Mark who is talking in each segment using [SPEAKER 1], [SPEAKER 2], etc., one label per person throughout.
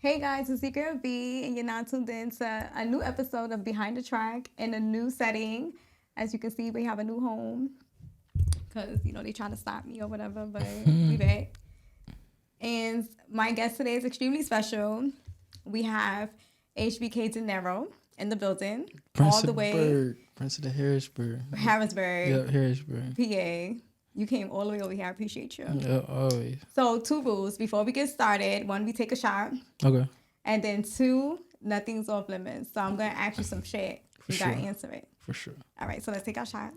[SPEAKER 1] Hey guys, it's your girl B, and you're now tuned in to a new episode of Behind the Track in a new setting. As you can see, we have a new home because they trying to stop me or whatever, but we back. And my guest today is extremely special. We have HBK Dinero in the building,
[SPEAKER 2] Prince
[SPEAKER 1] all the
[SPEAKER 2] of
[SPEAKER 1] way
[SPEAKER 2] Bird, Prince of the Harrisburg.
[SPEAKER 1] Harrisburg,
[SPEAKER 2] Yeah, Harrisburg.
[SPEAKER 1] PA. You came all the way over here. I appreciate you.
[SPEAKER 2] Yeah, always.
[SPEAKER 1] So, two rules before we get started. One, we take a shot.
[SPEAKER 2] Okay.
[SPEAKER 1] And then two, nothing's off limits. So I'm going to ask you some shit. You got to answer it.
[SPEAKER 2] For sure.
[SPEAKER 1] All right, so let's take our shot.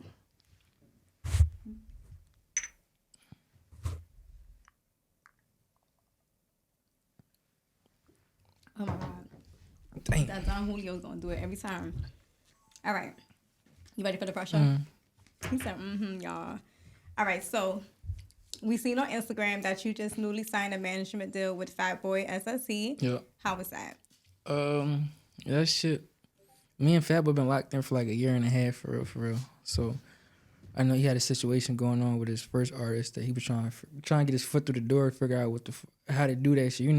[SPEAKER 1] Oh, my God.
[SPEAKER 2] Dang.
[SPEAKER 1] That Don Julio's going to do it every time. All right. You ready for the pressure? He said, y'all. All right, so we seen on Instagram that you just newly signed a management deal with Fatboy SSE.
[SPEAKER 2] Yeah.
[SPEAKER 1] How was that?
[SPEAKER 2] That shit. Me and Fatboy been locked in for like a year and a half, for real. So I know he had a situation going on with his first artist that he was trying to get his foot through the door, figure out how to do that shit.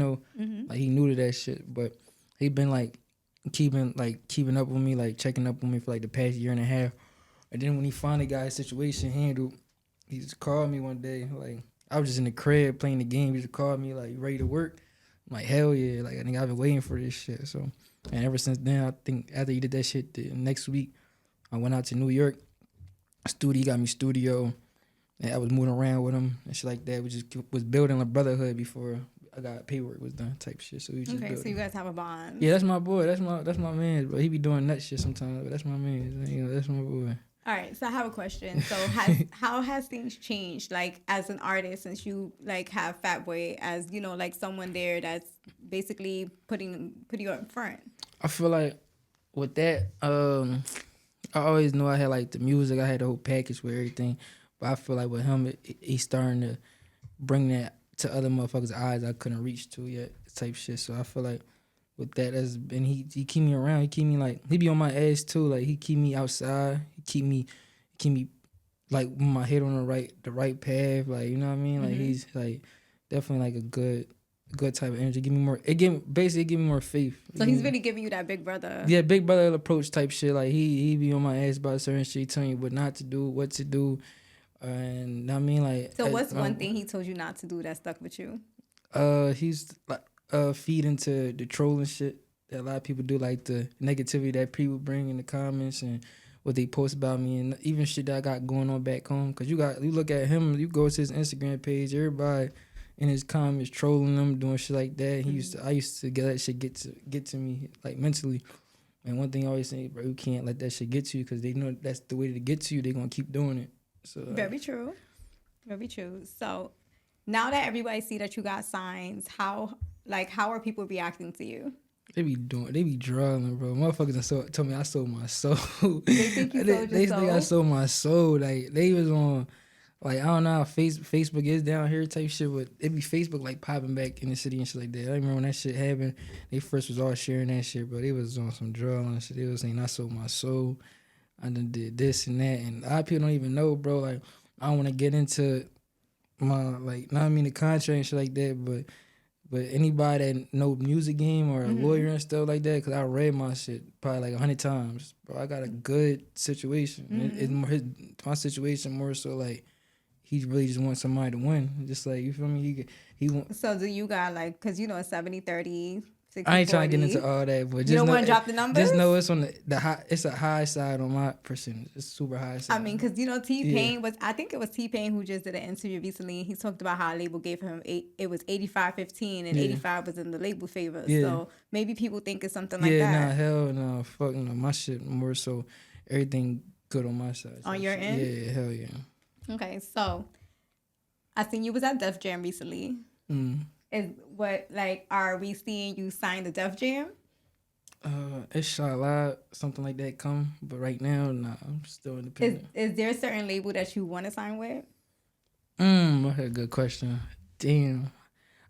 [SPEAKER 2] Like he knew to that shit, but he been like keeping up with me, like checking up on me for like the past year and a half. And then when he finally got his situation handled, he just called me one day. Like I was just in the crib playing the game. He just called me like, ready to work. I'm like, hell yeah! Like I think I've been waiting for this shit. So, and ever since then, I think after he did that shit, the next week I went out to New York. He got me studio, and I was moving around with him and shit like that. We just was building a brotherhood before I got paperwork was done, type shit. So we just
[SPEAKER 1] Okay,
[SPEAKER 2] building.
[SPEAKER 1] so you guys have a bond.
[SPEAKER 2] Yeah, that's my boy. That's my man. But he be doing nut shit sometimes. But that's my man. That's my boy.
[SPEAKER 1] All right, so I have a question. So how has things changed, like as an artist, since you like have Fatboy as like someone there that's basically putting you up front?
[SPEAKER 2] I feel like with that, I always knew I had like the music. I had the whole package with everything. But I feel like with him, he's starting to bring that to other motherfuckers' eyes I couldn't reach to yet, type shit. So I feel like with that, and he keep me around. He keep me like, he be on my ass too. Like he keep me outside. He keep me like with my head on the right path. Like, you know what I mean? Like he's like definitely like a good type of energy. Basically give me more faith.
[SPEAKER 1] So he's really giving you that big brother.
[SPEAKER 2] Yeah, big brother approach type shit. Like he be on my ass about certain shit, telling you what not to do, what to do, and I mean like.
[SPEAKER 1] So what's one thing he told you not to do that stuck with you?
[SPEAKER 2] He's like feed into the trolling shit that a lot of people do, like the negativity that people bring in the comments and what they post about me, and even shit that I got going on back home. Cause you look at him, you go to his Instagram page, everybody in his comments trolling him, doing shit like that. I used to get that shit get to me like mentally. And one thing I always say, bro, you can't let that shit get to you, because they know that's the way to get to you. They gonna keep doing it. So
[SPEAKER 1] very true. So now that everybody see that you got signs, how are people reacting to you?
[SPEAKER 2] They be drawing, bro. Motherfuckers told me I sold my soul.
[SPEAKER 1] They think you sold your soul?
[SPEAKER 2] They think I sold my soul. Like, they was on, like, I don't know how Facebook is down here type shit, but it be Facebook, like, popping back in the city and shit like that. I remember when that shit happened, they first was all sharing that shit, but they was on some drawing and shit. They was saying I sold my soul. I done did this and that. And a lot of people don't even know, bro. Like, I don't want to get into my, like, not the contract and shit like that, but anybody that know music game or a lawyer and stuff like that, because I read my shit probably like 100 times. Bro, I got a good situation. It's more my situation more so like he really just wants somebody to win. Just like, you feel me? He want.
[SPEAKER 1] So do you got like, because 70-30, 60-40.
[SPEAKER 2] I ain't trying to get into all that, but just
[SPEAKER 1] you don't want to drop the numbers?
[SPEAKER 2] Just know it's on the high. It's a high side on my percentage. It's super high side.
[SPEAKER 1] I mean, because T-Pain was. I think it was T-Pain who just did an interview recently. He talked about how a label gave him it was 85-15, and 85 was in the label favor. Yeah. So maybe people think it's something like that.
[SPEAKER 2] Yeah, nah, hell no, fuck no. My shit more so everything good on my side.
[SPEAKER 1] On your end?
[SPEAKER 2] Yeah, hell yeah.
[SPEAKER 1] Okay, so I seen you was at Def Jam recently. Are we seeing you sign the Def Jam?
[SPEAKER 2] Inshallah, something like that come. But right now, nah, I'm still independent.
[SPEAKER 1] Is there a certain label that you want to sign with?
[SPEAKER 2] That's a good question. Damn.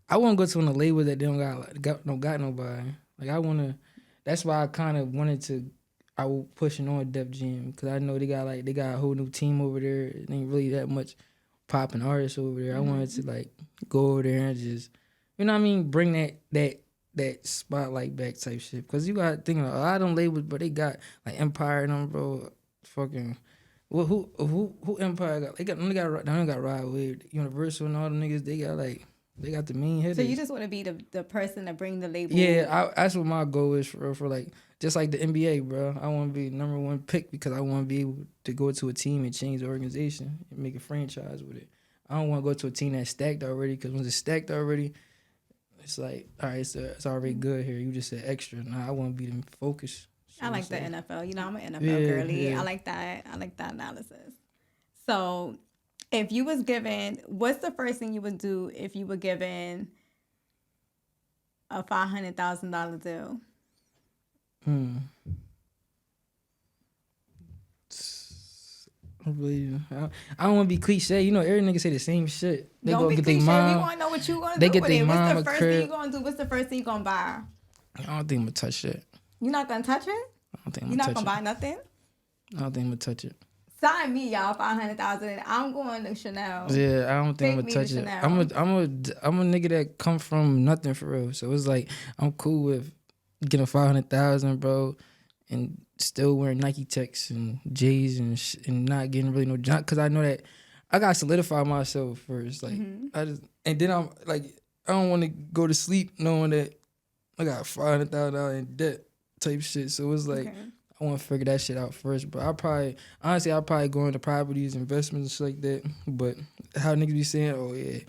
[SPEAKER 2] I won't go to a label that they don't got nobody. Like, I wanna. That's why I kind of wanted to. I was pushing on Def Jam, because I know they got a whole new team over there. It ain't really that much popping artists over there. I wanted to like go over there and just, you know what I mean, bring that that spotlight back type shit. Cause you got thinking a lot of them labels, but they got like Empire and them, bro. Fucking, well, who Empire got? They got Ride with Universal and all them niggas. They got the mean hitters.
[SPEAKER 1] So you just want to be the person to bring the label.
[SPEAKER 2] Yeah, that's what my goal is for like just like the NBA, bro. I want to be number one pick because I want to be able to go to a team and change the organization and make a franchise with it. I don't want to go to a team that's stacked already because when it's stacked already, it's like, all right, it's already good here. You just said extra. Nah, I want to be the focus. So
[SPEAKER 1] I like the NFL. You know, I'm an NFL girly. Yeah. I like that analysis. So if you was given, what's the first thing you would do if you were given a $500,000 deal?
[SPEAKER 2] I don't want to be cliche. You know, every nigga say the same shit.
[SPEAKER 1] They don't go get their mom. We want to know what you gonna do with it. What's the first thing you gonna do? What's the first thing you gonna buy?
[SPEAKER 2] I don't think I'm gonna touch that.
[SPEAKER 1] You're not gonna touch it?
[SPEAKER 2] I don't think I'm
[SPEAKER 1] You're not gonna buy nothing?
[SPEAKER 2] I don't think I'm gonna touch it.
[SPEAKER 1] Sign me, y'all, $500,000. I'm going to Chanel.
[SPEAKER 2] Yeah, I don't think I'm gonna touch it. I'm a nigga that come from nothing for real. So it's like I'm cool with getting 500,000, bro, and still wearing Nike Techs and J's and not getting really no junk because I know that I gotta solidify myself first. Like and then I'm like I don't want to go to sleep knowing that I got $500,000 in debt type shit. So it's like. Okay. I want to figure that shit out first, but I'll probably go into properties, investments, and shit like that. But how niggas be saying, oh yeah,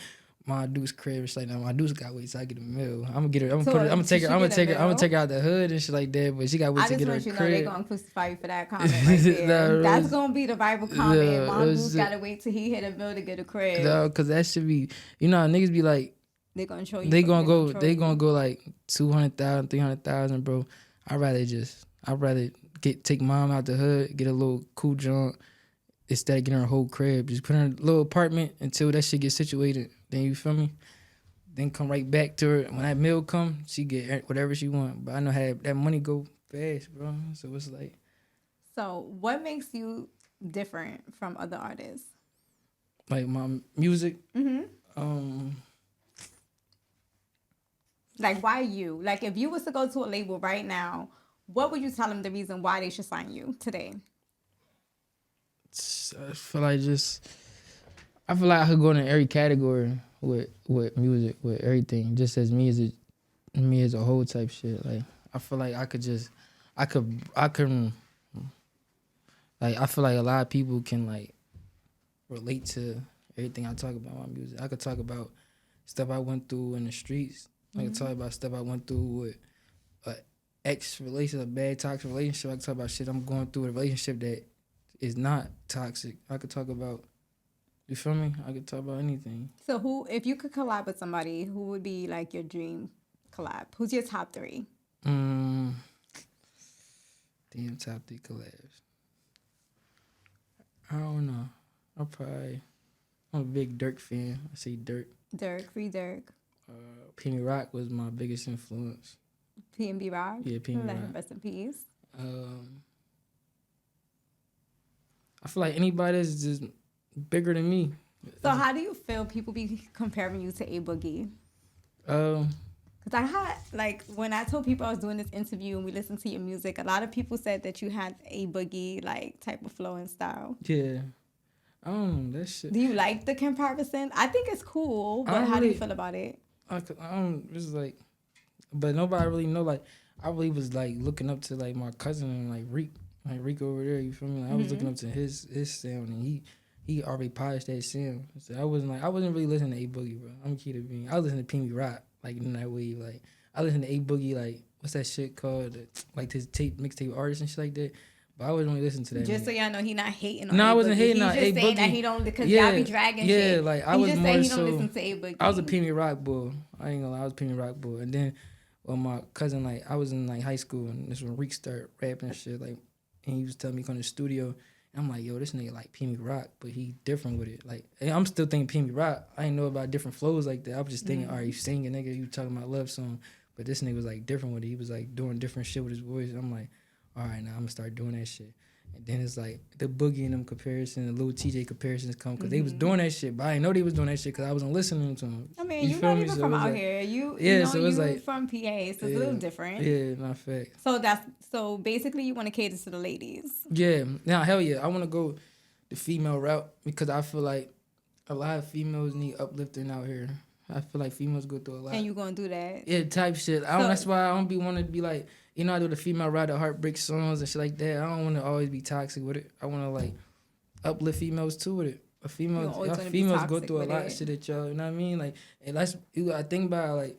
[SPEAKER 2] my dude's crib, it's like, now my dude's got wait till I get a mill. I'm gonna get her. I'm gonna take her out the hood and shit like that. But she got wait to get her crib. I just want you to know they gonna crucify you for that comment right there. That's gonna be the Bible comment. Yeah, my dude's gotta wait till he hit a mill to get a crib. No, cause that should be, you know, niggas be like,
[SPEAKER 1] they gonna show you.
[SPEAKER 2] They gonna go like 200,000, 300,000, bro. I'd rather take mom out the hood, get a little cool junk, instead of getting her whole crib. Just put her in a little apartment until that shit gets situated. Then you feel me? Then come right back to her. When that meal come, she get whatever she want. But I know how that money go fast, bro. So it's like.
[SPEAKER 1] So what makes you different from other artists?
[SPEAKER 2] Like my music.
[SPEAKER 1] Like why you? Like if you was to go to a label right now, what would you tell them the reason why they should sign you today?
[SPEAKER 2] I feel like I could go in every category with music, with everything, just as me as a whole type shit. Like I feel like I can like I feel like a lot of people can like relate to everything I talk about in my music. I could talk about stuff I went through in the streets. I could talk about stuff I went through with ex-relationship, a bad toxic relationship. I can talk about shit I'm going through in a relationship that is not toxic. I could talk about, you feel me? I could talk about anything.
[SPEAKER 1] So if you could collab with somebody, who would be like your dream collab? Who's your top three?
[SPEAKER 2] Damn, top three collabs. I don't know. I'm a big Dirk fan. I say Dirk.
[SPEAKER 1] Free Dirk.
[SPEAKER 2] Penny Rock was my biggest influence.
[SPEAKER 1] PNB Rock?
[SPEAKER 2] Yeah, PNB Rock.
[SPEAKER 1] Rest in peace.
[SPEAKER 2] I feel like anybody that's just bigger than me.
[SPEAKER 1] So how do you feel people be comparing you to A Boogie? Because I had, like, when I told people I was doing this interview and we listened to your music, a lot of people said that you had A Boogie, like, type of flow and style.
[SPEAKER 2] Yeah. I don't know, that shit.
[SPEAKER 1] Do you like the comparison? I think it's cool, but how do you feel about it?
[SPEAKER 2] It's like, but nobody really know. Like, I really was like looking up to like my cousin and like Rick over there. You feel me? Like, I was looking up to his sound, and he already polished that sound. So I wasn't really listening to A Boogie, bro. I'm key to being. I was listening to PNB Rock, like in that way. Like I listened to A Boogie, like what's that shit called? Like his mixtape artist and shit like that. But I wasn't really listening to that.
[SPEAKER 1] Just so y'all know, he not hating on
[SPEAKER 2] No,
[SPEAKER 1] I
[SPEAKER 2] wasn't hating on A Boogie.
[SPEAKER 1] He's just saying that he don't, because y'all be dragging shit.
[SPEAKER 2] Yeah, like I was more so.
[SPEAKER 1] He just say he don't listen to A Boogie.
[SPEAKER 2] I was a PNB Rock boy. I ain't gonna lie, I was a PNB Rock boy. And then when my cousin, like I was in like high school, and this when Reek started rapping and shit, like, and he was telling me to come to the studio. And I'm like, yo, this nigga like PNB Rock, but he different with it. Like, I'm still thinking PNB Rock. I ain't know about different flows like that. I was just thinking, all right, you singing, nigga, you talking about love song. But this nigga was like different with it. He was like doing different shit with his voice. I'm like, all right, now I'm gonna start doing that shit. And then it's like the Boogie and them comparisons, the little TJ comparisons come because they was
[SPEAKER 1] Mm-hmm.
[SPEAKER 2] doing that shit, but I didn't know they was doing that shit because I wasn't listening to them.
[SPEAKER 1] I mean, you're not even
[SPEAKER 2] So
[SPEAKER 1] from
[SPEAKER 2] it was
[SPEAKER 1] out
[SPEAKER 2] like,
[SPEAKER 1] here.
[SPEAKER 2] yeah,
[SPEAKER 1] You know,
[SPEAKER 2] so it was
[SPEAKER 1] you
[SPEAKER 2] like,
[SPEAKER 1] from PA, so it's a
[SPEAKER 2] yeah,
[SPEAKER 1] little different.
[SPEAKER 2] yeah, not fact.
[SPEAKER 1] So basically, you want to cater to the ladies.
[SPEAKER 2] Yeah, now hell yeah, I want to go the female route because I feel like a lot of females need uplifting out here. I feel like females go through a lot.
[SPEAKER 1] And you gonna do that?
[SPEAKER 2] Yeah, type shit. That's why I don't be wanting to be like, you know, I do the female route, the heartbreak songs and shit like that. I don't want to always be toxic with it. I want to like uplift females too with it. Y'all females go through a lot of shit that y'all, you know what I mean? Like, and I think about like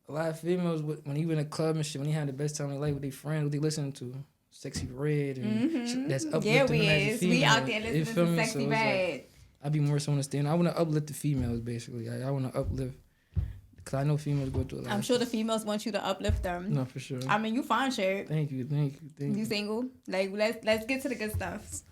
[SPEAKER 2] a lot of females when you in a club and shit, when you have the best time of their life with their friends, what they listening to. Sexy Red and shit that's uplifting
[SPEAKER 1] yeah,
[SPEAKER 2] them as a female.
[SPEAKER 1] We out there listening to Sexy Red.
[SPEAKER 2] Like, I be more so understanding. I want to uplift the females basically. I want to uplift because I know females go through a lot.
[SPEAKER 1] I'm sure the females want you to uplift them.
[SPEAKER 2] No, for sure.
[SPEAKER 1] I mean, you fine, shit.
[SPEAKER 2] Thank you.
[SPEAKER 1] You single? Like, let's get to the good stuff.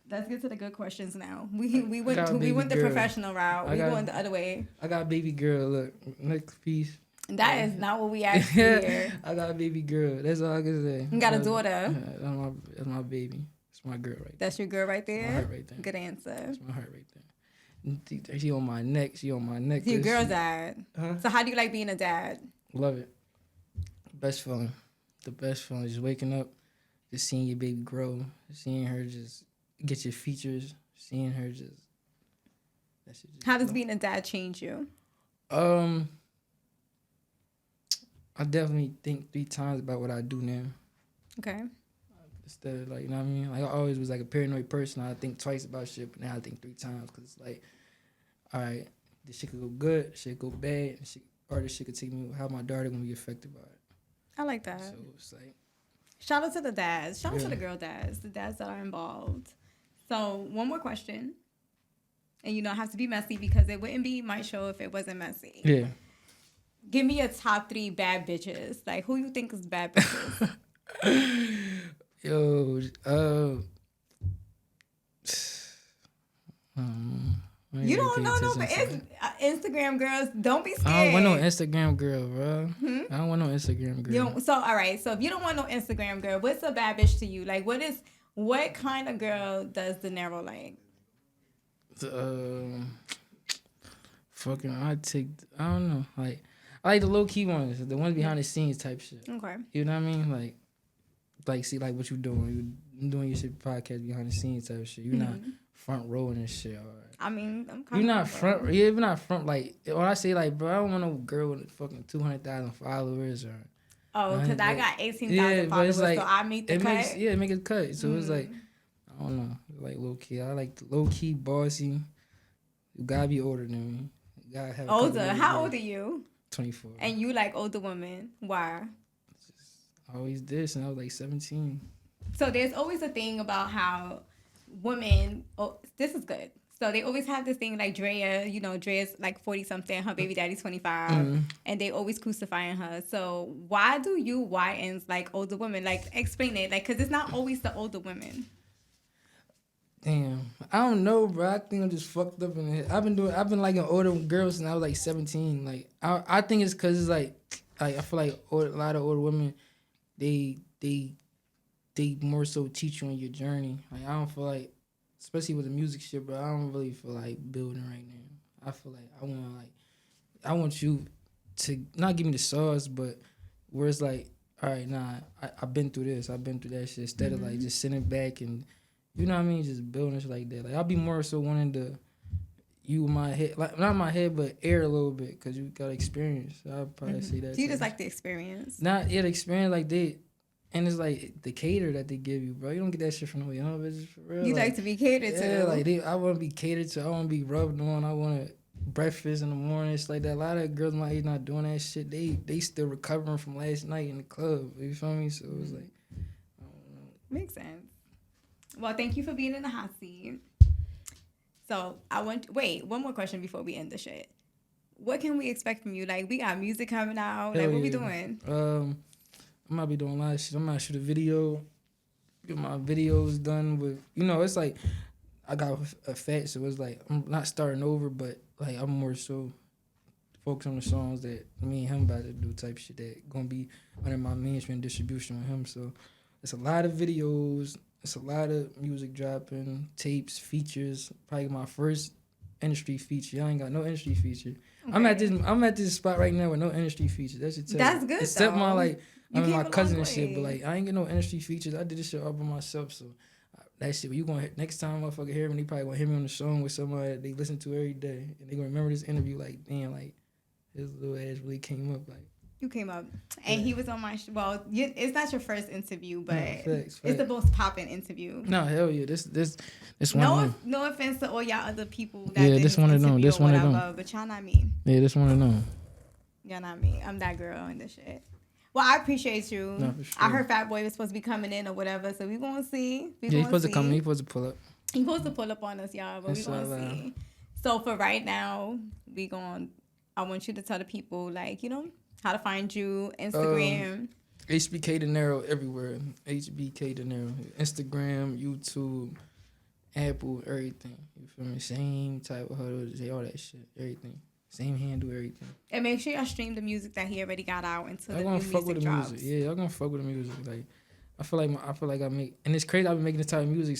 [SPEAKER 1] Let's get to the good questions now. We went the professional route. We going the other way.
[SPEAKER 2] I got a baby girl. Look, next piece.
[SPEAKER 1] That is not what we asked here.
[SPEAKER 2] I got a baby girl. That's all I can say.
[SPEAKER 1] You got a daughter.
[SPEAKER 2] That's my baby. That's my girl right there.
[SPEAKER 1] That's your girl right there?
[SPEAKER 2] That's my heart right there.
[SPEAKER 1] Good answer.
[SPEAKER 2] That's my heart right there. She on my neck. She on my neck.
[SPEAKER 1] Your girl's dad.
[SPEAKER 2] Huh?
[SPEAKER 1] So how do you like being a dad?
[SPEAKER 2] Love it. Best feeling. The best feeling. Just waking up, just seeing your baby grow, seeing her just get your features, seeing her just. That shit just
[SPEAKER 1] how does being a dad change you?
[SPEAKER 2] I definitely think 3 times about what I do now.
[SPEAKER 1] Okay.
[SPEAKER 2] Instead of like, you know what I mean? Like I always was like a paranoid person. I think twice about shit, but now I think 3 times because it's like, all right, this shit could go good, shit could go bad, or this shit could take me, how my daughter gonna be affected by it.
[SPEAKER 1] I like that.
[SPEAKER 2] So it's like.
[SPEAKER 1] Shout out to the dads. Shout out to the girl dads, the dads that are involved. So one more question. And you know, it has to be messy because it wouldn't be my show if it wasn't messy.
[SPEAKER 2] Yeah.
[SPEAKER 1] Give me your top 3 bad bitches. Like, who you think is bad bitches?
[SPEAKER 2] Yo,
[SPEAKER 1] you don't know no Instagram girls. Don't be scared.
[SPEAKER 2] I don't want no Instagram girl, bro. I don't want no Instagram girl.
[SPEAKER 1] So, all right. So, if you don't want no Instagram girl, what's a bad bitch to you? Like, what kind of girl does Dinero like?
[SPEAKER 2] I don't know. Like, I like the low key ones, the ones behind the scenes type shit.
[SPEAKER 1] Okay.
[SPEAKER 2] You know what I mean? Like see, like what you doing? You doing your shit podcast behind the scenes type shit. You're not front row and shit. All right.
[SPEAKER 1] I mean, I'm kind
[SPEAKER 2] you're
[SPEAKER 1] of
[SPEAKER 2] not front. You're even not front. Like when I say like, bro, I don't want no girl with fucking 200,000 followers or.
[SPEAKER 1] Oh, because I got 18,000 followers,
[SPEAKER 2] like,
[SPEAKER 1] so I meet the cut.
[SPEAKER 2] It make it cut. So it's like, I don't know, like low key. I like the low key, bossy. You gotta be older than me. You gotta have
[SPEAKER 1] older. How old are you?
[SPEAKER 2] 24.
[SPEAKER 1] And you like older women. Why?
[SPEAKER 2] I always did since I was like 17.
[SPEAKER 1] So there's always a thing about how women, this is good. So they always have this thing like Drea, you know, Drea's like 40 something, her baby daddy's 25, and they always crucifying her. So why do you YNs like older women? Like explain it, like, cause it's not always the older women.
[SPEAKER 2] Damn, I don't know, bro. I think I'm just fucked up in the head. I've been liking older girls since I was like 17. Like I think it's cause it's like I feel like a lot of older women, they more so teach you on your journey. Like I don't feel like, especially with the music shit, bro. I don't really feel like building right now. I feel like I want you to not give me the sauce, but where it's like, all right, nah, I've been through this, I've been through that shit. Instead of like just sitting back and. You know what I mean? Just building shit like that. Like I'll be more so wanting to, you in my head, like not my head, but air a little bit because you got experience. I'll probably say that.
[SPEAKER 1] So you just like the experience?
[SPEAKER 2] Not the experience like they, and it's like the cater that they give you, bro. You don't get that shit from no young bitches for real.
[SPEAKER 1] You like to be catered to?
[SPEAKER 2] Yeah, like I want to be catered to. I want to be rubbed on. I want breakfast in the morning. It's like that. A lot of girls my age not doing that shit. They still recovering from last night in the club. You feel me? So it's like, I don't know.
[SPEAKER 1] Makes sense. Well, thank you for being in the hot seat. So wait, one more question before we end the shit. What can we expect from you? Like, we got music coming out. Like, what we doing?
[SPEAKER 2] I might be doing a lot of shit. I might shoot a video, get my videos done with, it's like, I got a fat, so it's like, I'm not starting over, but like, I'm more so focused on the songs that me and him about to do type shit that gonna be under my mainstream distribution with him. So, it's a lot of videos. It's a lot of music dropping, tapes, features. Probably my first industry feature. I ain't got no industry feature.
[SPEAKER 1] Okay.
[SPEAKER 2] I'm at this spot right now with no industry features. That should tell
[SPEAKER 1] That's
[SPEAKER 2] you.
[SPEAKER 1] good,
[SPEAKER 2] Except
[SPEAKER 1] though.
[SPEAKER 2] my like my cousin and shit, but
[SPEAKER 1] way.
[SPEAKER 2] like I ain't get no industry features. I did this shit all by myself, so that shit. You gonna next time motherfucker hear me, they probably gonna hear me on the song with somebody that they listen to every day, and they gonna remember this interview like damn, like his little ass really came up like.
[SPEAKER 1] You came up, and he was on my. Well, it's not your first interview, but
[SPEAKER 2] facts.
[SPEAKER 1] It's the most popping interview.
[SPEAKER 2] No, hell yeah, this one.
[SPEAKER 1] No offense to all y'all other people. That
[SPEAKER 2] Yeah, this one of them. This one of them.
[SPEAKER 1] But y'all not me.
[SPEAKER 2] Yeah, this one of them.
[SPEAKER 1] Y'all not me. I'm that girl in this shit. Well, I appreciate you.
[SPEAKER 2] No, for sure.
[SPEAKER 1] I heard Fatboy was supposed to be coming in or whatever, so we gonna see.
[SPEAKER 2] He's supposed to come. He's supposed to pull up.
[SPEAKER 1] He's supposed to pull up on us, y'all, but we gonna see. So for right now, I want you to tell the people, like, you know, how to find you, Instagram.
[SPEAKER 2] HBK Dinero everywhere. HBK Dinero. Instagram, YouTube, Apple, everything. You feel me? Same type of huddle, all that shit. Everything. Same handle, everything. And
[SPEAKER 1] make sure y'all stream the music that he already got out until the new music
[SPEAKER 2] fuck with the
[SPEAKER 1] drops.
[SPEAKER 2] music. Yeah, y'all gonna fuck with the music. Like, I feel like I make, and it's crazy. I've been making this type of music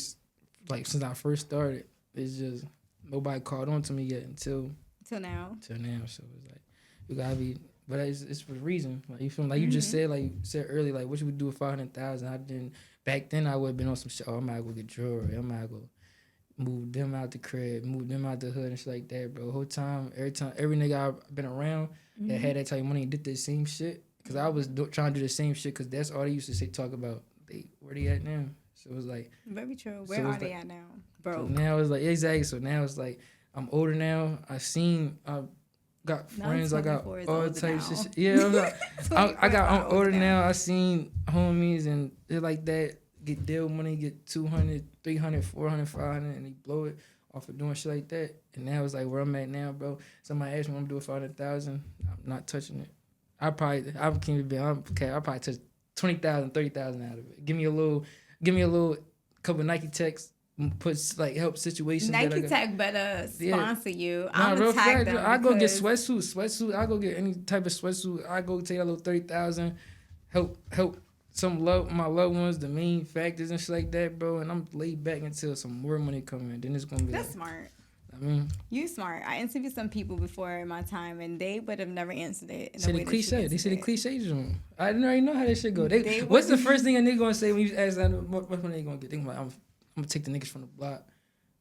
[SPEAKER 2] like since I first started. It's just nobody caught on to me yet until now. So it's like you gotta be. But it's for a reason. Like you feel me? Like you just said, like you said earlier, like what you would do with 500,000. I didn't back then. I would have been on some shit. Oh, I'm gonna go get jewelry. I'm gonna go move them out the crib, move them out the hood and shit like that, bro. Whole time, every nigga I've been around that had that type of money and did the same shit. Cause I was trying to do the same shit. Cause that's all they used to talk about. Where they at now? So it was like
[SPEAKER 1] very true. Where are they at now, bro?
[SPEAKER 2] So now it's like exactly. So now it's like I'm older now. Got friends, I got all types of shit. Yeah, I'm older now. I seen homies and shit like that get deal money, get 200, 300, 400, 500, and they blow it off of doing shit like that. And now it's like where I'm at now, bro. Somebody asked me what I'm doing 500,000. I'm not touching it. I probably touch 20,000, 30,000 out of it. Give me a little couple Nike Techs. Puts like help situations.
[SPEAKER 1] Nike Tech better sponsor you. I'm gonna tag them.
[SPEAKER 2] I go get sweatsuits. I go get any type of sweatsuit. I go take a little 30,000. Help my loved ones, the main factors and shit like that, bro. And I'm laid back until some more money come in. Then it's gonna be.
[SPEAKER 1] That's smart.
[SPEAKER 2] I mean,
[SPEAKER 1] you smart. I interviewed some people before in my time, and they would have never answered it.
[SPEAKER 2] They said the cliches on. I didn't already know how that shit go. What's the first thing a nigga gonna say when you ask them what money they gonna get? Think about I'm gonna take the niggas from the block.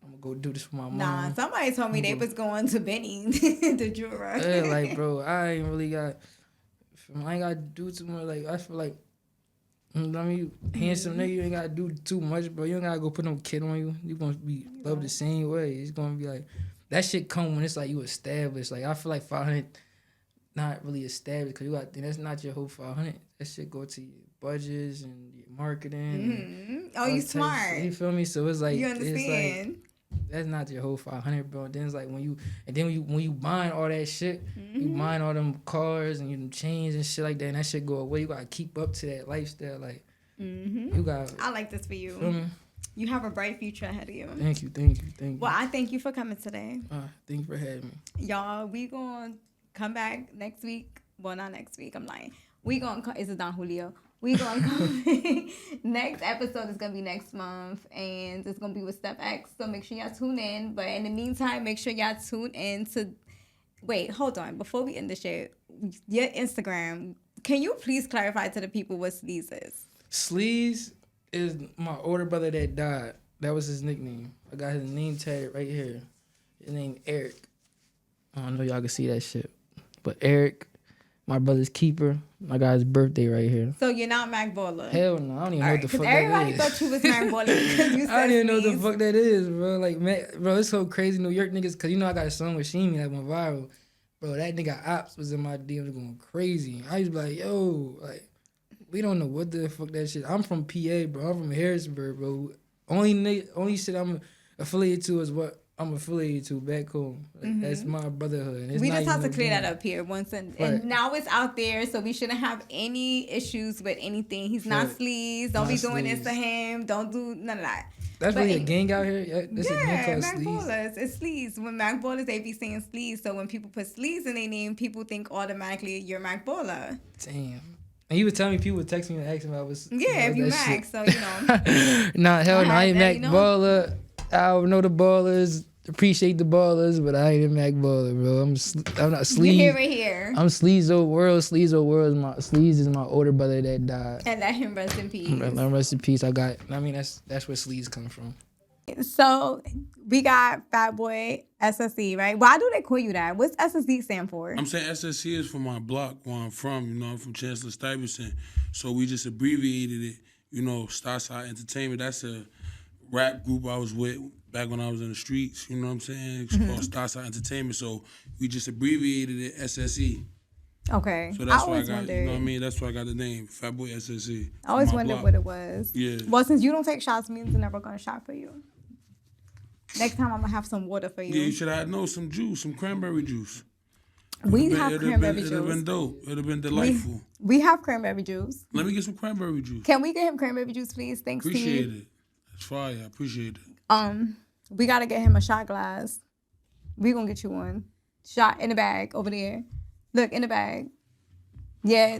[SPEAKER 2] I'm gonna go do this for my mom.
[SPEAKER 1] Nah, somebody told me they was going to Benny, the jeweler.
[SPEAKER 2] Yeah, like, bro, I ain't gotta do too much. Like, I feel like, you know what I mean, handsome nigga, you ain't gotta do too much, bro. You ain't gotta go put no kid on you. You gonna be loved the same way. It's gonna be like, that shit come when it's like you established. Like, I feel like 500 not really established because you got, that's not your whole 500. That shit go to your budgets and your marketing.
[SPEAKER 1] Oh, you smart.
[SPEAKER 2] You feel me? So it's like,
[SPEAKER 1] you understand.
[SPEAKER 2] It's like, that's not your whole 500, bro. Then it's like when you buying all that shit, you buying all them cars and you chains and shit like that, and that shit go away. You gotta keep up to that lifestyle. Like, you got.
[SPEAKER 1] I like this for you.
[SPEAKER 2] Feel me?
[SPEAKER 1] You have a bright future ahead of you.
[SPEAKER 2] Thank you.
[SPEAKER 1] Well, I thank you for coming today.
[SPEAKER 2] Thank you for having me.
[SPEAKER 1] Y'all, we gonna come back next week. Well, not next week. I'm lying. We gonna come. It's Don Julio. We gonna come. Next episode is gonna be next month, and it's gonna be with Step X. So make sure y'all tune in. But in the meantime, make sure y'all tune in to. Wait, hold on. Before we end the show, your Instagram. Can you please clarify to the people what Sleaze is?
[SPEAKER 2] Sleaze is my older brother that died. That was his nickname. I got his name tagged right here. His name Eric. I don't know y'all can see that shit, but Eric. My brother's keeper. I got his birthday right here.
[SPEAKER 1] So you're not Mac Baller?
[SPEAKER 2] Hell no. I don't even know what the fuck that is.
[SPEAKER 1] Everybody thought you was Mac Baller because you said
[SPEAKER 2] I don't even know what the fuck that is, bro. Like, man, bro, it's so crazy. New York niggas, because you know I got a song with Sheemy that went viral. Bro, that nigga Ops was in my DMs going crazy. I used to be like, yo, like, we don't know what the fuck that shit. I'm from PA, bro. I'm from Harrisburg, bro. Only shit I'm affiliated to is what I'm affiliated to back home. Like, that's my brotherhood.
[SPEAKER 1] We just have to clear that up here once, and now it's out there, so we shouldn't have any issues with anything. He's not Sleaze. Don't be doing this to him. Don't do none of that.
[SPEAKER 2] That's really a gang out here. That's a gang called
[SPEAKER 1] Mac
[SPEAKER 2] Sleaze.
[SPEAKER 1] Ballers. It's Sleaze. When Mac Ballers, they be saying Sleaze. So when people put Sleaze in their name, people think automatically you're Mac Baller.
[SPEAKER 2] Damn. And he was telling me people would text me and ask me I was.
[SPEAKER 1] Yeah, if you
[SPEAKER 2] that
[SPEAKER 1] Mac,
[SPEAKER 2] shit.
[SPEAKER 1] so you know.
[SPEAKER 2] Nah, hell no, I ain't Mac
[SPEAKER 1] you know?
[SPEAKER 2] baller. I don't know the ballers. Appreciate the ballers, but I ain't a Mac baller, bro. I'm not
[SPEAKER 1] You hear
[SPEAKER 2] sleaze.
[SPEAKER 1] it here.
[SPEAKER 2] I'm Sleazo World. Sleazo World is my older brother that died.
[SPEAKER 1] And let him rest in peace.
[SPEAKER 2] Rest in peace. I mean, that's where Sleaze come from.
[SPEAKER 1] So we got Fatboy SSE, right? Why do they call you that? What's SSE stand for?
[SPEAKER 3] I'm saying SSE is from my block where I'm from. You know, I'm from Chancellor Stuyvesant. So we just abbreviated it, you know, Starside Entertainment. That's a rap group I was with back when I was in the streets. You know what I'm saying? It's called Starside Entertainment. So we just abbreviated it SSE.
[SPEAKER 1] Okay.
[SPEAKER 3] So that's why I
[SPEAKER 1] always
[SPEAKER 3] got,
[SPEAKER 1] wondered.
[SPEAKER 3] you know what I mean? That's why I got the name, Fatboy SSE.
[SPEAKER 1] I always
[SPEAKER 3] My
[SPEAKER 1] wondered
[SPEAKER 3] block.
[SPEAKER 1] what it was.
[SPEAKER 3] Yeah.
[SPEAKER 1] Well, since you don't take shots, means I'm never gonna shot for you. Next time I'm gonna have some water for you.
[SPEAKER 3] Yeah, you should have some juice, some cranberry juice.
[SPEAKER 1] We have cranberry
[SPEAKER 3] It'd have been
[SPEAKER 1] juice.
[SPEAKER 3] dope. It'd have been delightful.
[SPEAKER 1] We have cranberry juice.
[SPEAKER 3] Let me get some cranberry juice.
[SPEAKER 1] Can we get him cranberry juice, please? Thanks,
[SPEAKER 3] Appreciate
[SPEAKER 1] Steve.
[SPEAKER 3] it. That's fire. I appreciate it.
[SPEAKER 1] We gotta get him a shot glass. We gonna get you one. Shot in the bag over there. Look, in the bag. Yeah,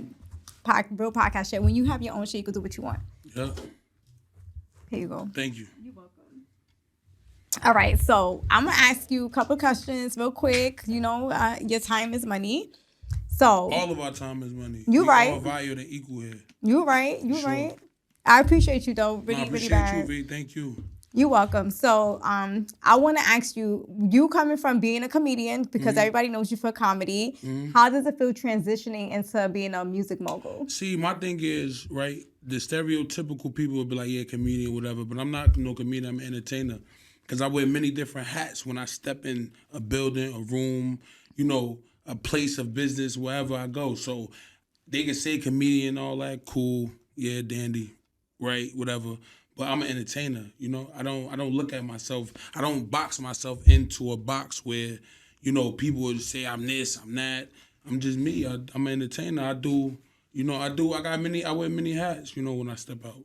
[SPEAKER 1] real podcast shit. When you have your own shit, you can do what you want.
[SPEAKER 3] Yeah.
[SPEAKER 1] Here you go.
[SPEAKER 3] Thank you.
[SPEAKER 1] You're welcome. All right, so I'm gonna ask you a couple questions real quick. You know, your time is money. So
[SPEAKER 3] All of our time is money.
[SPEAKER 1] You
[SPEAKER 3] we
[SPEAKER 1] right.
[SPEAKER 3] all valued and equal here.
[SPEAKER 1] you right. You
[SPEAKER 3] Sure.
[SPEAKER 1] right. I appreciate you though, really,
[SPEAKER 3] I appreciate
[SPEAKER 1] really bad.
[SPEAKER 3] you, V. Thank you.
[SPEAKER 1] You're welcome. So, I want to ask you, you coming from being a comedian, because everybody knows you for comedy, how does it feel transitioning into being a music mogul?
[SPEAKER 3] See, my thing is, right, the stereotypical people would be like, yeah, comedian, whatever, but I'm not no comedian, I'm an entertainer. Because I wear many different hats when I step in a building, a room, you know, a place of business, wherever I go. So they can say comedian, all that, cool, yeah, dandy, right, whatever. But I'm an entertainer, you know. I don't look at myself. I don't box myself into a box where, you know, people would say I'm this, I'm that. I'm just me. I'm an entertainer. I wear many hats, you know, when I step out.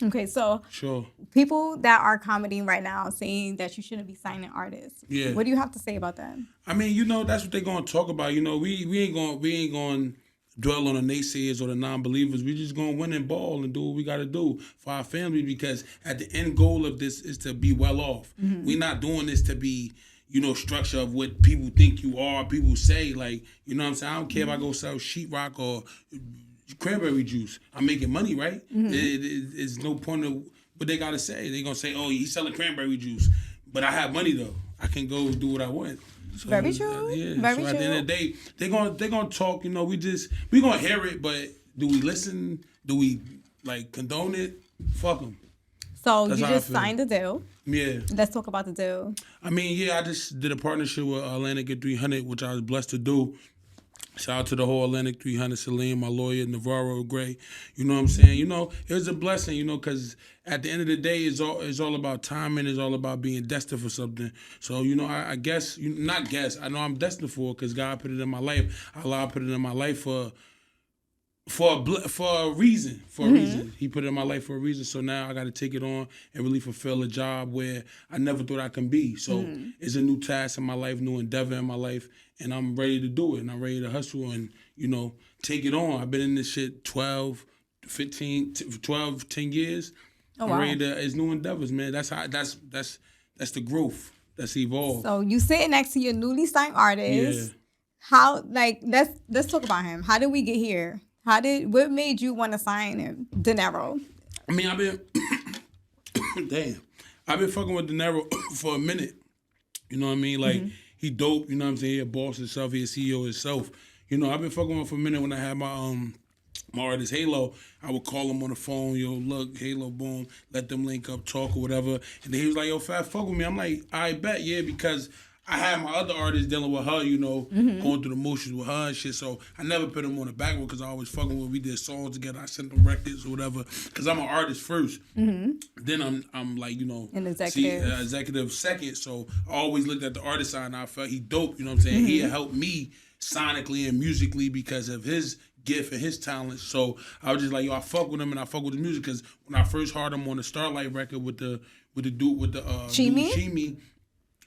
[SPEAKER 1] Okay, so
[SPEAKER 3] Sure.
[SPEAKER 1] people that are commenting right now saying that you shouldn't be signing artists.
[SPEAKER 3] Yeah.
[SPEAKER 1] What do you have to say about that?
[SPEAKER 3] I mean, you know, that's what they're gonna talk about. You know, we ain't gonna dwell on the naysayers or the non-believers. We just gonna win and ball and do what we gotta do for our family, because at the end goal of this is to be well off. We're not doing this to be, you know, structure of what people think you are, people say, like, you know what I'm saying? I don't care if I go sell sheetrock or cranberry juice. I'm making money, right? It's no point of what they gotta say. They gonna say, oh, he's selling cranberry juice. But I have money though. I can go do what I want. So,
[SPEAKER 1] Very true.
[SPEAKER 3] Yeah.
[SPEAKER 1] Very
[SPEAKER 3] so at the end of the day, they're gonna talk. You know, we gonna hear it, but do we listen? Do we like condone it? Fuck them.
[SPEAKER 1] So
[SPEAKER 3] That's
[SPEAKER 1] you
[SPEAKER 3] how I
[SPEAKER 1] just
[SPEAKER 3] feel.
[SPEAKER 1] signed the deal.
[SPEAKER 3] Yeah.
[SPEAKER 1] Let's talk about the deal.
[SPEAKER 3] I mean, yeah, I just did a partnership with Atlantic at 300, which I was blessed to do. Shout out to the whole Atlantic 300, Salim, my lawyer, Navarro Gray. You know what I'm saying? You know, it was a blessing, you know, because at the end of the day, it's all about timing. It's all about being destined for something. So, you know, I guess, I know I'm destined for it because God put it in my life. Allah put it in my life for a reason. He put it in my life for a reason. So now I got to take it on and really fulfill a job where I never thought I can be. So it's a new task in my life, new endeavor in my life, and I'm ready to do it. And I'm ready to hustle and, you know, take it on. I've been in this shit 10 years.
[SPEAKER 1] Oh,
[SPEAKER 3] I'm
[SPEAKER 1] wow.
[SPEAKER 3] ready to, it's new endeavors, man. That's the growth. That's evolved.
[SPEAKER 1] So you sitting next to your newly signed artist.
[SPEAKER 3] Yeah.
[SPEAKER 1] How, like, let's talk about him. How did we get here? What made you want to sign him? Dinero.
[SPEAKER 3] I mean, I've been fucking with Diero for a minute. You know what I mean? Like, he dope, you know what I'm saying? He a boss himself, he a CEO himself. You know, I've been fucking with him for a minute. When I had my artist Halo, I would call him on the phone, yo, look, Halo, boom, let them link up, talk or whatever. And then he was like, yo, Fat, fuck with me. I'm like, I bet, yeah, because I had my other artists dealing with her, you know, going through the motions with her and shit. So I never put them on the back because I always fucking with. We did songs together. I sent them records or whatever. Because I'm an artist first. Then I'm like, you know,
[SPEAKER 1] An executive.
[SPEAKER 3] Executive second. So I always looked at the artist side and I felt he dope. You know what I'm saying? He helped me sonically and musically because of his gift and his talent. So I was just like, yo, I fuck with him and I fuck with the music because when I first heard him on the Starlight record with the dude with the Chimi,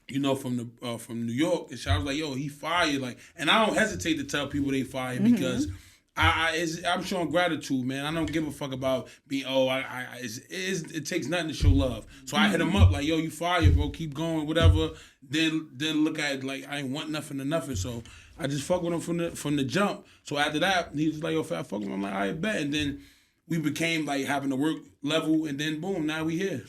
[SPEAKER 3] you know, from New York, and I was like, yo, he fired. Like, and I don't hesitate to tell people they fired because I'm showing gratitude, man. I don't give a fuck about being. It takes nothing to show love. So I hit him up like, yo, you fire, bro. Keep going, whatever. Then look at it like I ain't want nothing to nothing. So I just fuck with him from the jump. So after that, he was like, yo, fat, fuck with him. I'm like, I bet. And then we became like having a work level, and then boom, now we here.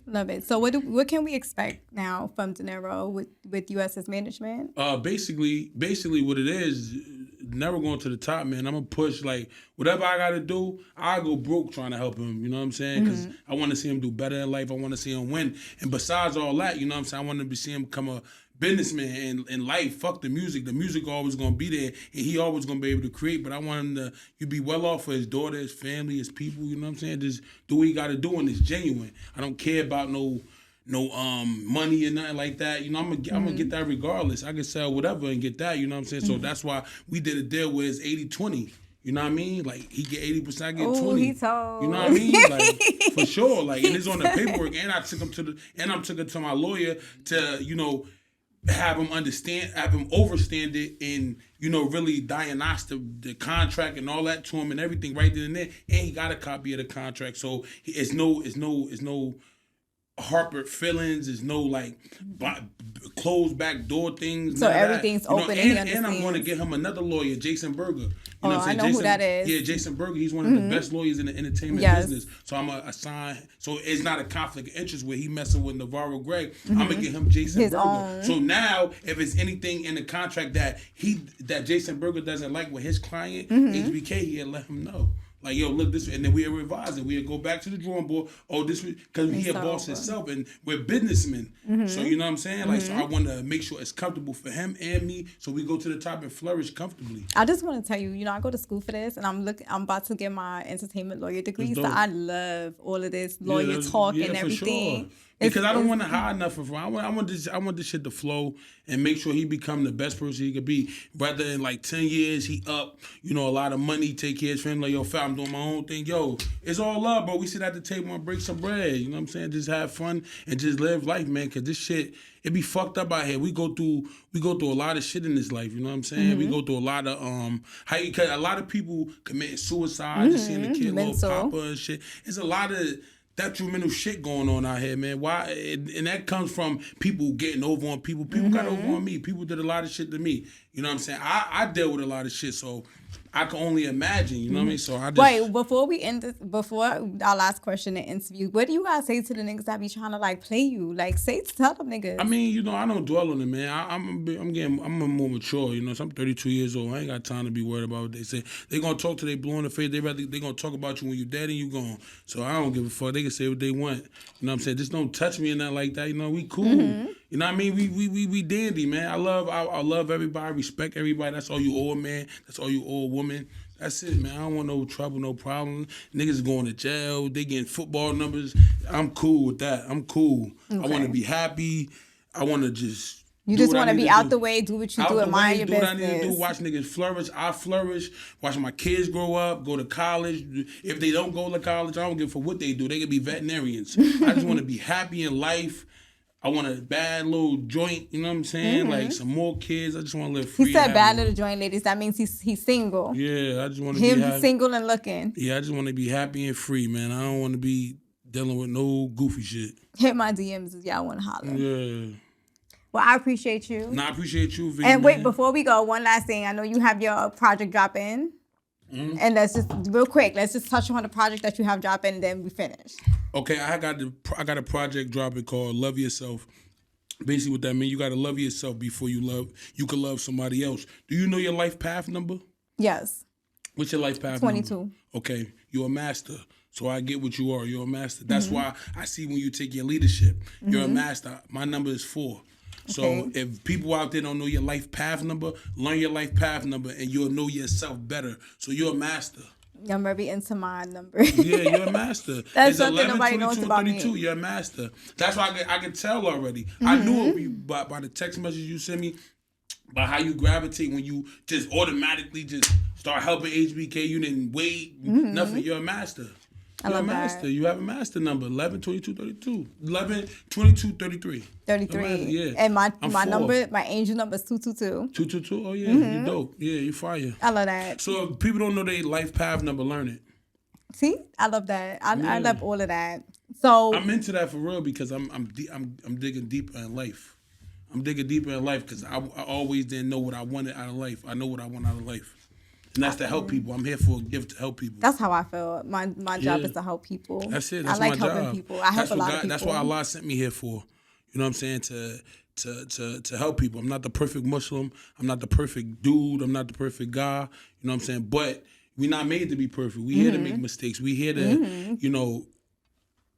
[SPEAKER 1] Love it. So what can we expect now from Dinero with US's management?
[SPEAKER 3] Basically what it is, never going to the top, man. I'm gonna push like whatever I gotta do. I go broke trying to help him. You know what I'm saying? Because I want to see him do better in life. I want to see him win. And besides all that, you know what I'm saying? I want to see him become a businessman in life. Fuck the music. The music always gonna be there, and he always gonna be able to create. But I want him to be well off for his daughter, his family, his people. You know what I'm saying? Just do what he got to do, and it's genuine. I don't care about no money or nothing like that. You know, I'm gonna get that regardless. I can sell whatever and get that. You know what I'm saying? So that's why we did a deal where it's 80-20. You know what I mean? Like he get 80%, I get 20.
[SPEAKER 1] He told.
[SPEAKER 3] You know what I mean? Like for sure. Like and it's on the paperwork. And I took him to my lawyer to have him understand it, and really diagnose the contract and all that to him and everything right then and there. And he got a copy of the contract, so it's no Harper feelings. There's no like closed back door things.
[SPEAKER 1] So everything's open,
[SPEAKER 3] and I'm going to get him another lawyer, Jason Berger. You know what I'm saying?
[SPEAKER 1] I know who that is.
[SPEAKER 3] Yeah, Jason Berger. He's one of the best lawyers in the entertainment business. So I'm gonna assign. So it's not a conflict of interest where he messing with Navarro Greg. I'm gonna get him Jason Berger. Own. So now, if it's anything in the contract that Jason Berger doesn't like with his client, HBK, he'll let him know. Like, yo, look, this, and then we'll revise it. We'll go back to the drawing board. Oh, this, because he a boss himself, and we're businessmen. So, you know what I'm saying? Like, so I want to make sure it's comfortable for him and me, so we go to the top and flourish comfortably.
[SPEAKER 1] I just want to tell you, I go to school for this, and I'm about to get my entertainment lawyer degree, so I love all of this lawyer talk and everything.
[SPEAKER 3] Sure. Because I don't want to hide nothing from him. I want this shit to flow and make sure he become the best person he could be. Rather than like 10 years, he up, a lot of money, take care of his family. Like, yo, fam, I'm doing my own thing. Yo, it's all love, bro. We sit at the table and break some bread. You know what I'm saying? Just have fun and just live life, man. Because this shit, it be fucked up out here. We go through a lot of shit in this life. You know what I'm saying? We go through a lot of cause a lot of people committing suicide, just seeing the kid little papa and shit. It's a lot of detrimental shit going on out here, man. Why? And that comes from people getting over on people. People got over on me. People did a lot of shit to me. You know what I'm saying? I dealt with a lot of shit, so I can only imagine. You know what I mean? So I just...
[SPEAKER 1] Wait, before we end this, before our last question and interview, what do you guys say to the niggas that be trying to like play you? Like, tell them niggas.
[SPEAKER 3] I mean, I don't dwell on it, man. I'm more mature. So I'm 32 years old. I ain't got time to be worried about what they say. They gonna talk till they blow in the face. They gonna talk about you when you dead and you gone. So I don't give a fuck. They can say what they want. You know what I'm saying? Just don't touch me and nothing like that. We cool. You know what I mean? We dandy, man. I love everybody. Respect everybody. That's all you owe a man. That's all you owe a woman. That's it, man. I don't want no trouble, no problem. Niggas going to jail. They getting football numbers. I'm cool with that. I'm cool. Okay. I want to be happy. I want to just...
[SPEAKER 1] You just want to be out the way, do what you do, admire your business. Do what I need to do, watch
[SPEAKER 3] niggas flourish. I flourish. Watch my kids grow up, go to college. If they don't go to college, I don't give a fuck what they do. They can be veterinarians. I just want to be happy in life. I want a bad little joint, you know what I'm saying? Like some more kids. I just want to live free.
[SPEAKER 1] He said bad little joint, ladies. That means he's single.
[SPEAKER 3] Yeah, I just want to be happy.
[SPEAKER 1] Him single and looking.
[SPEAKER 3] Yeah, I just want to be happy and free, man. I don't want to be dealing with no goofy shit.
[SPEAKER 1] Hit my DMs if y'all want to holler.
[SPEAKER 3] Yeah.
[SPEAKER 1] Well, I appreciate you.
[SPEAKER 3] No, I appreciate you, V.
[SPEAKER 1] And wait, before we go, one last thing. I know you have your project drop in. And let's just real quick. Let's just touch on the project that you have drop in, and then we finish.
[SPEAKER 3] Okay, I got a project dropping called "Love Yourself." Basically, what that means, you gotta love yourself before you can love somebody else. Do you know your life path number?
[SPEAKER 1] Yes.
[SPEAKER 3] What's your life path
[SPEAKER 1] 22.
[SPEAKER 3] number? Okay, you're a master. So I get what you are. You're a master. That's why I see when you take your leadership. You're a master. My number is 4. So if people out there don't know your life path number, learn your life path number and you'll know yourself better. So you're a master.
[SPEAKER 1] I'm very into my number.
[SPEAKER 3] Yeah, you're a master.
[SPEAKER 1] That's something nobody knows about me.
[SPEAKER 3] You're a master. That's why I can tell already. I knew it by the text message you sent me, by how you gravitate when you just automatically just start helping HBK. You didn't wait, nothing. You're a master.
[SPEAKER 1] I love
[SPEAKER 3] master.
[SPEAKER 1] that.
[SPEAKER 3] You have a master number 11 22 32. 11 22 33.
[SPEAKER 1] 33.
[SPEAKER 3] Yeah.
[SPEAKER 1] And my
[SPEAKER 3] I'm
[SPEAKER 1] my
[SPEAKER 3] 4.
[SPEAKER 1] number, my angel number is 222.
[SPEAKER 3] 222. Oh yeah, you dope. Yeah, you fire.
[SPEAKER 1] I love that.
[SPEAKER 3] So if people don't know their life path number, learn it.
[SPEAKER 1] See, I love that. I
[SPEAKER 3] Yeah.
[SPEAKER 1] love all of that. So
[SPEAKER 3] I'm into that for real because I'm digging deeper in life. I'm digging deeper in life because I always didn't know what I wanted out of life. I know what I want out of life. And that's to help people. I'm here for a gift to help people.
[SPEAKER 1] that's how I feel. My job
[SPEAKER 3] Yeah.
[SPEAKER 1] is to help people.
[SPEAKER 3] That's it. That's
[SPEAKER 1] I like
[SPEAKER 3] my
[SPEAKER 1] helping
[SPEAKER 3] job.
[SPEAKER 1] people. I help
[SPEAKER 3] That's
[SPEAKER 1] a
[SPEAKER 3] what
[SPEAKER 1] lot of
[SPEAKER 3] God,
[SPEAKER 1] people.
[SPEAKER 3] that's what Allah sent me here for. You know what I'm saying? To help people. I'm not the perfect Muslim. I'm not the perfect dude. I'm not the perfect guy. You know what I'm saying? But we're not made to be perfect. We here to make mistakes. We here to, you know,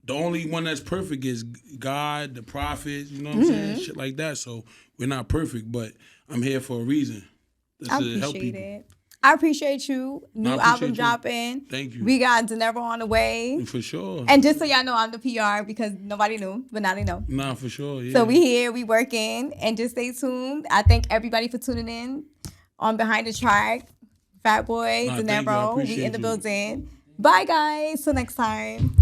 [SPEAKER 3] the only one that's perfect is God, the prophet, you know what I'm saying? Shit like that. So we're not perfect, but I'm here for a reason.
[SPEAKER 1] I
[SPEAKER 3] To help
[SPEAKER 1] appreciate
[SPEAKER 3] people.
[SPEAKER 1] it. I appreciate you. New
[SPEAKER 3] I appreciate
[SPEAKER 1] album
[SPEAKER 3] you.
[SPEAKER 1] dropping.
[SPEAKER 3] Thank you.
[SPEAKER 1] We got Dinero on the way.
[SPEAKER 3] For sure.
[SPEAKER 1] And just so y'all know, I'm the PR because nobody knew, but now they know.
[SPEAKER 3] Nah, for sure. Yeah.
[SPEAKER 1] So we here, we working, and just stay tuned. I thank everybody for tuning in on Behind the Track. Fatboy,
[SPEAKER 3] Nah, thank you. I
[SPEAKER 1] Dinero, we
[SPEAKER 3] appreciate
[SPEAKER 1] in the
[SPEAKER 3] you.
[SPEAKER 1] building. Bye guys, till next time.